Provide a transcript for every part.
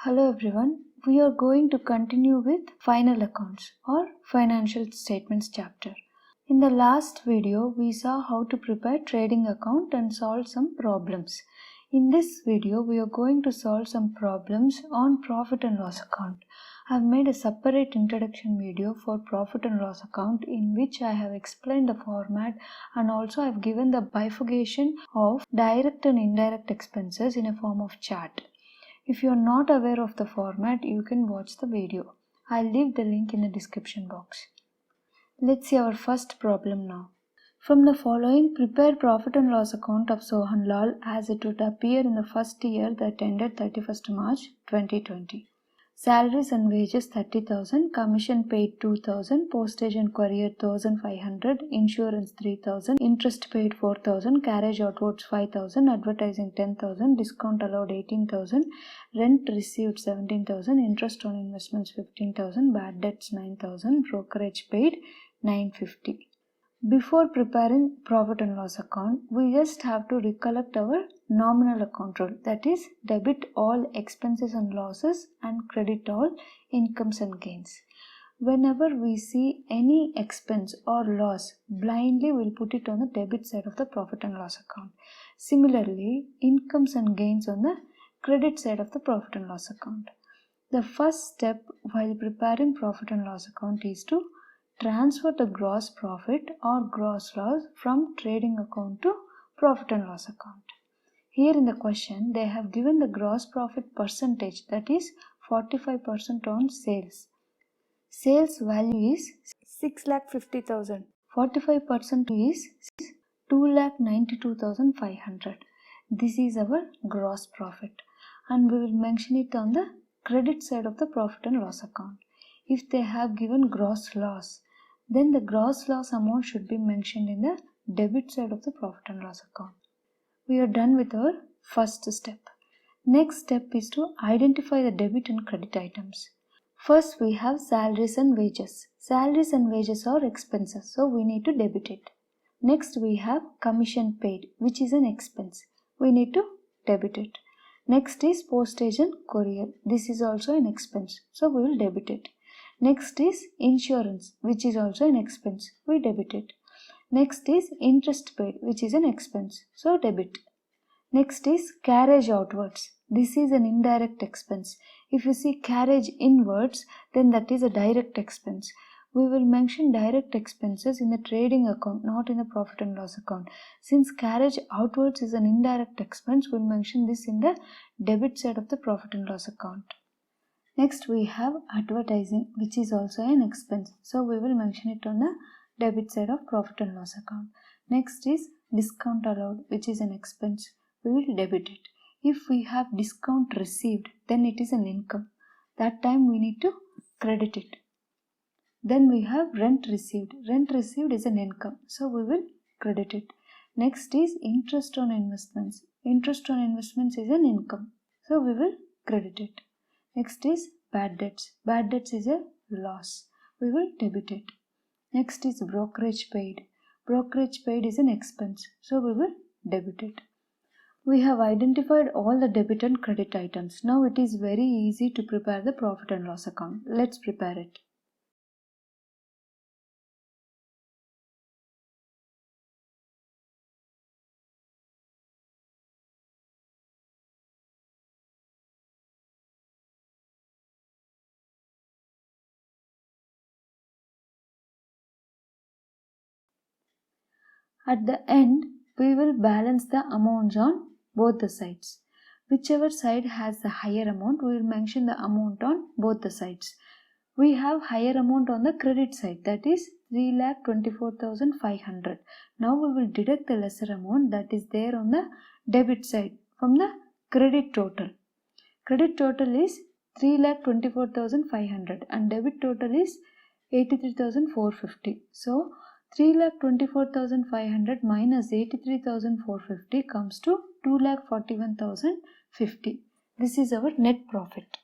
Hello everyone, we are going to continue with final accounts or financial statements chapter. In the last video, we saw how to prepare trading account and solve some problems. In this video, we are going to solve some problems on profit and loss account. I have made a separate introduction video for profit and loss account in which I have explained the format and also I have given the bifurcation of direct and indirect expenses in a form of chart. If you are not aware of the format, you can watch the video. I'll leave the link in the description box. Let's see our first problem now. From the following, prepare profit and loss account of Sohan Lal as it would appear in the first year that ended 31st March 2020. Salaries and wages 30,000, commission paid 2,000, postage and courier 1,500, insurance 3,000, interest paid 4,000, carriage outwards 5,000, advertising 10,000, discount allowed 18,000, rent received 17,000, interest on investments 15,000, bad debts 9,000, brokerage paid 950. Before preparing profit and loss account, we just have to recollect our nominal account rule, that is debit all expenses and losses and credit all incomes and gains. Whenever we see any expense or loss, blindly we'll put it on the debit side of the profit and loss account. Similarly, incomes and gains on the credit side of the profit and loss account. The first step while preparing profit and loss account is to transfer the gross profit or gross loss from trading account to profit and loss account. Here in the question, they have given the gross profit percentage, that is 45% on sales. Sales value is 6,50,000. 45% is 2,92,500. This is our gross profit and we will mention it on the credit side of the profit and loss account. If they have given gross loss, then the gross loss amount should be mentioned in the debit side of the profit and loss account. We are done with our first step. Next step is to identify the debit and credit items. First we have salaries and wages. Salaries and wages are expenses, so we need to debit it. Next we have commission paid, which is an expense. We need to debit it. Next is postage and courier. This is also an expense, so we will debit it. Next is insurance, which is also an expense. We debit it. Next is interest paid, which is an expense, so debit. Next is carriage outwards. This is an indirect expense. If you see carriage inwards, then that is a direct expense. We will mention direct expenses in the trading account, not in the profit and loss account. Since carriage outwards is an indirect expense, we will mention this in the debit side of the profit and loss account. Next we have advertising, which is also an expense. So we will mention it on the debit side of profit and loss account. Next is discount allowed, which is an expense. We will debit it. If we have discount received, then it is an income. That time we need to credit it. Then we have rent received. Rent received is an income, so we will credit it. Next is interest on investments. Interest on investments is an income, so we will credit it. Next is bad debts. Bad debts is a loss. We will debit it. Next is brokerage paid. Brokerage paid is an expense, so we will debit it. We have identified all the debit and credit items. Now it is very easy to prepare the profit and loss account. Let's prepare it. At the end, we will balance the amounts on both the sides. Whichever side has the higher amount, we will mention the amount on both the sides. We have higher amount on the credit side, that is 3,24,500. Now we will deduct the lesser amount that is there on the debit side from the credit total. Credit total is 3,24,500 and debit total is 83,450. So 3,24,500 minus 83,450 comes to 2,41,050. This is our net profit.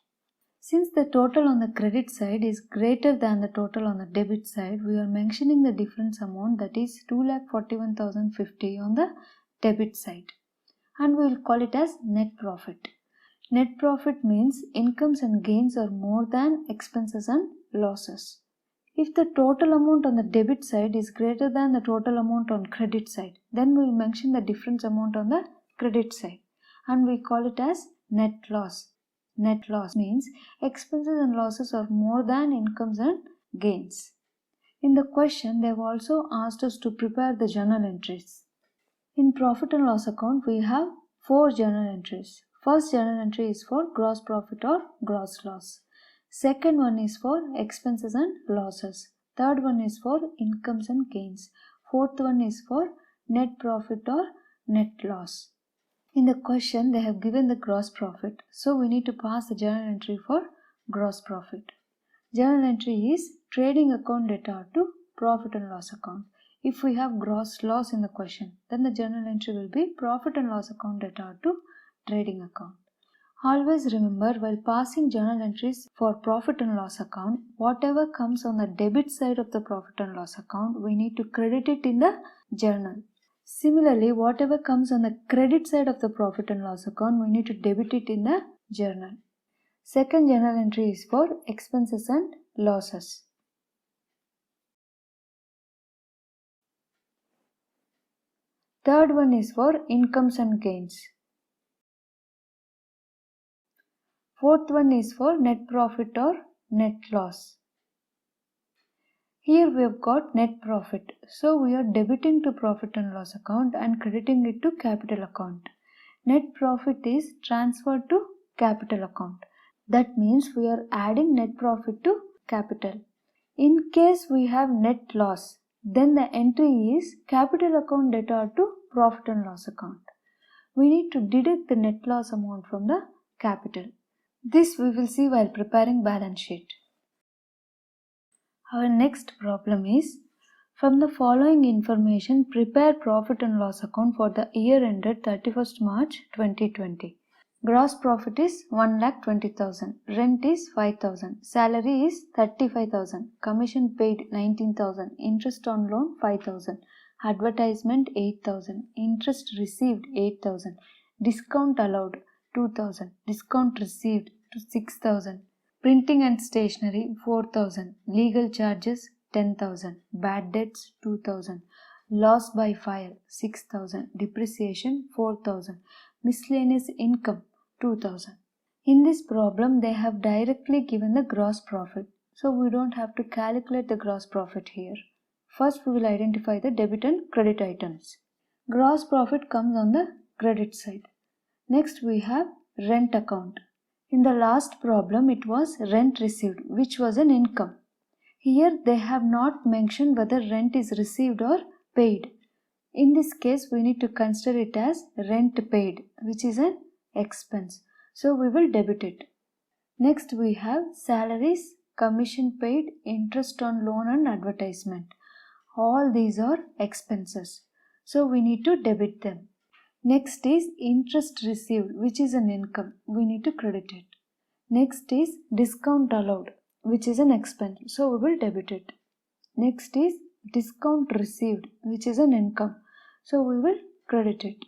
Since the total on the credit side is greater than the total on the debit side, we are mentioning the difference amount, that is 2,41,050 on the debit side, and we will call it as net profit. Net profit means incomes and gains are more than expenses and losses. If the total amount on the debit side is greater than the total amount on credit side, then we will mention the difference amount on the credit side and we call it as net loss. Net loss means expenses and losses are more than incomes and gains. In the question, they have also asked us to prepare the journal entries. In profit and loss account, we have 4 journal entries. First journal entry is for gross profit or gross loss. Second one is for expenses and losses. Third one is for incomes and gains. Fourth one is for net profit or net loss. In the question, they have given the gross profit. So we need to pass the journal entry for gross profit. Journal entry is trading account data to profit and loss account. If we have gross loss in the question, then the journal entry will be profit and loss account data to trading account. Always remember, while passing journal entries for profit and loss account, whatever comes on the debit side of the profit and loss account, we need to credit it in the journal. Similarly, whatever comes on the credit side of the profit and loss account, we need to debit it in the journal. Second journal entry is for expenses and losses. Third one is for incomes and gains. Fourth one is for net profit or net loss. Here we have got net profit. So we are debiting to profit and loss account and crediting it to capital account. Net profit is transferred to capital account. That means we are adding net profit to capital. In case we have net loss, then the entry is capital account data to profit and loss account. We need to deduct the net loss amount from the capital. This we will see while preparing balance sheet. Our next problem is, from the following information, prepare profit and loss account for the year ended 31st March 2020. Gross profit is 1,20,000, rent is 5,000, salary is 35,000, commission paid 19,000, interest on loan 5,000, advertisement 8,000, interest received 8,000, discount allowed 2,000, discount received to 6,000, printing and stationery 4,000, legal charges 10,000, bad debts 2,000, loss by fire 6,000, depreciation 4,000, miscellaneous income 2,000. In this problem, they have directly given the gross profit, so we don't have to calculate the gross profit here. First, we will identify the debit and credit items. Gross profit comes on the credit side. Next, we have rent account. In the last problem, it was rent received, which was an income. Here, they have not mentioned whether rent is received or paid. In this case, we need to consider it as rent paid, which is an expense. So, we will debit it. Next, we have salaries, commission paid, interest on loan and advertisement. All these are expenses. So, we need to debit them. Next is interest received, which is an income. We need to credit it. Next is discount allowed, which is an expense. So, we will debit it. Next is discount received, which is an income. So, we will credit it.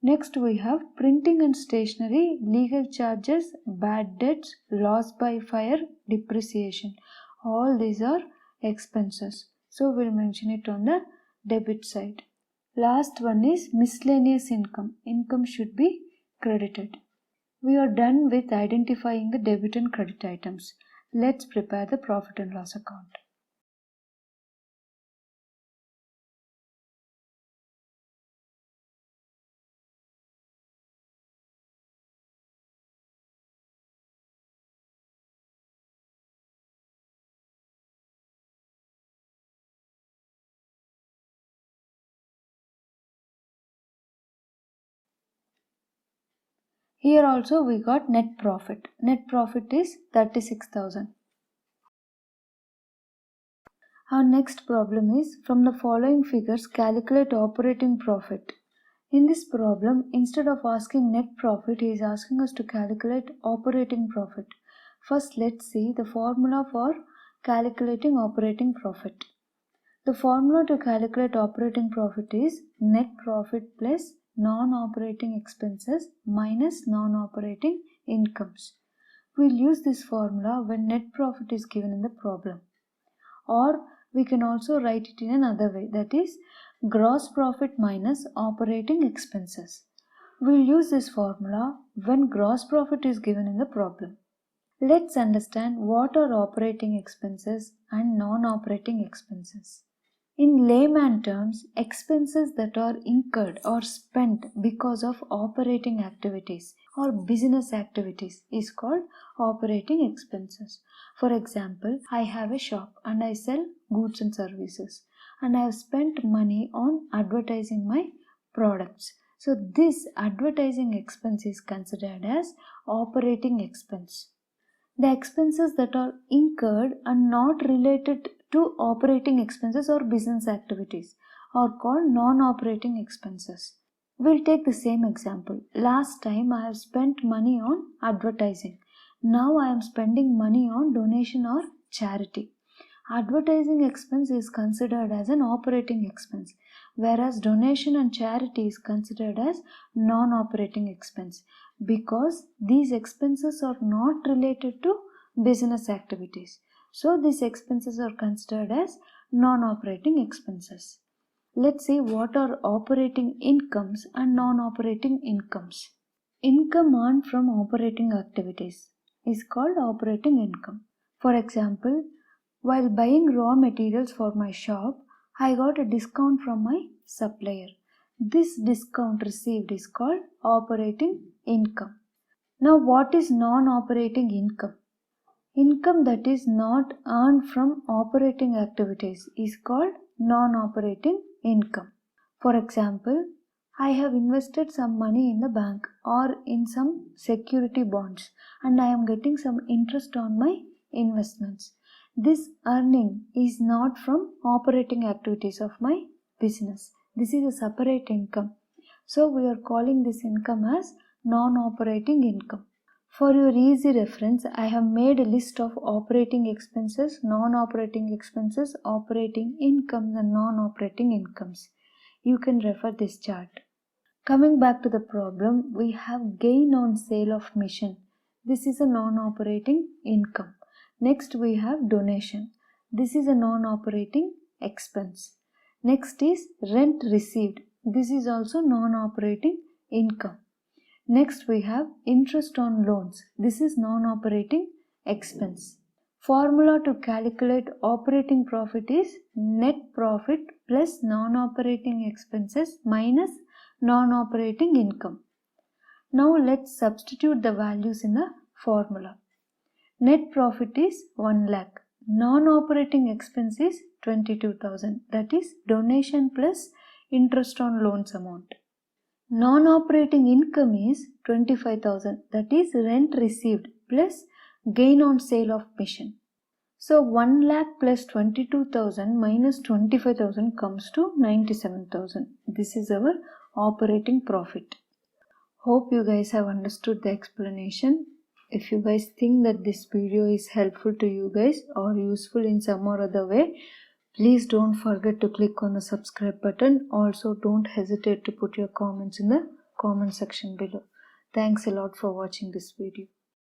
Next, we have printing and stationery, legal charges, bad debts, loss by fire, depreciation. All these are expenses. So, we will mention it on the debit side. Last one is miscellaneous income. Income should be credited. We are done with identifying the debit and credit items. Let's prepare the profit and loss account. Here also we got net profit. Net profit is 36,000. Our next problem is, from the following figures calculate operating profit. In this problem, instead of asking net profit, he is asking us to calculate operating profit. First, let's see the formula for calculating operating profit. The formula to calculate operating profit is net profit plus non-operating expenses minus non-operating incomes. We'll use this formula when net profit is given in the problem. Or we can also write it in another way, that is gross profit minus operating expenses. We'll use this formula when gross profit is given in the problem. Let's understand what are operating expenses and non-operating expenses. In layman terms, expenses that are incurred or spent because of operating activities or business activities is called operating expenses. For example, I have a shop and I sell goods and services, and I have spent money on advertising my products. So this advertising expense is considered as operating expense. The expenses that are incurred and not related to operating expenses or business activities are called non-operating expenses. We'll take the same example. Last time I have spent money on advertising. Now I am spending money on donation or charity. Advertising expense is considered as an operating expense, whereas donation and charity is considered as non-operating expense, because these expenses are not related to business activities. So these expenses are considered as non-operating expenses. Let's see what are operating incomes and non-operating incomes. Income earned from operating activities is called operating income. For example, while buying raw materials for my shop, I got a discount from my supplier. This discount received is called operating income. Now, what is non-operating income? Income that is not earned from operating activities is called non-operating income. For example, I have invested some money in the bank or in some security bonds, and I am getting some interest on my investments. This earning is not from operating activities of my business. This is a separate income. So we are calling this income as non-operating income. For your easy reference, I have made a list of operating expenses, non-operating expenses, operating incomes and non-operating incomes. You can refer this chart. Coming back to the problem, we have gain on sale of machine. This is a non-operating income. Next we have donation. This is a non-operating expense. Next is rent received. This is also non-operating income. Next we have interest on loans. This is non-operating expense. Formula to calculate operating profit is net profit plus non-operating expenses minus non-operating income. Now let's substitute the values in the formula. Net profit is 1 lakh. Non-operating expense is 22,000. That is donation plus interest on loans amount. Non-operating income is 25,000. That is rent received plus gain on sale of machine. So 1 lakh plus 22,000 minus 25,000 comes to 97,000. This is our operating profit. Hope you guys have understood the explanation. If you guys think that this video is helpful to you guys or useful in some or other way, please don't forget to click on the subscribe button. Also, don't hesitate to put your comments in the comment section below. Thanks a lot for watching this video.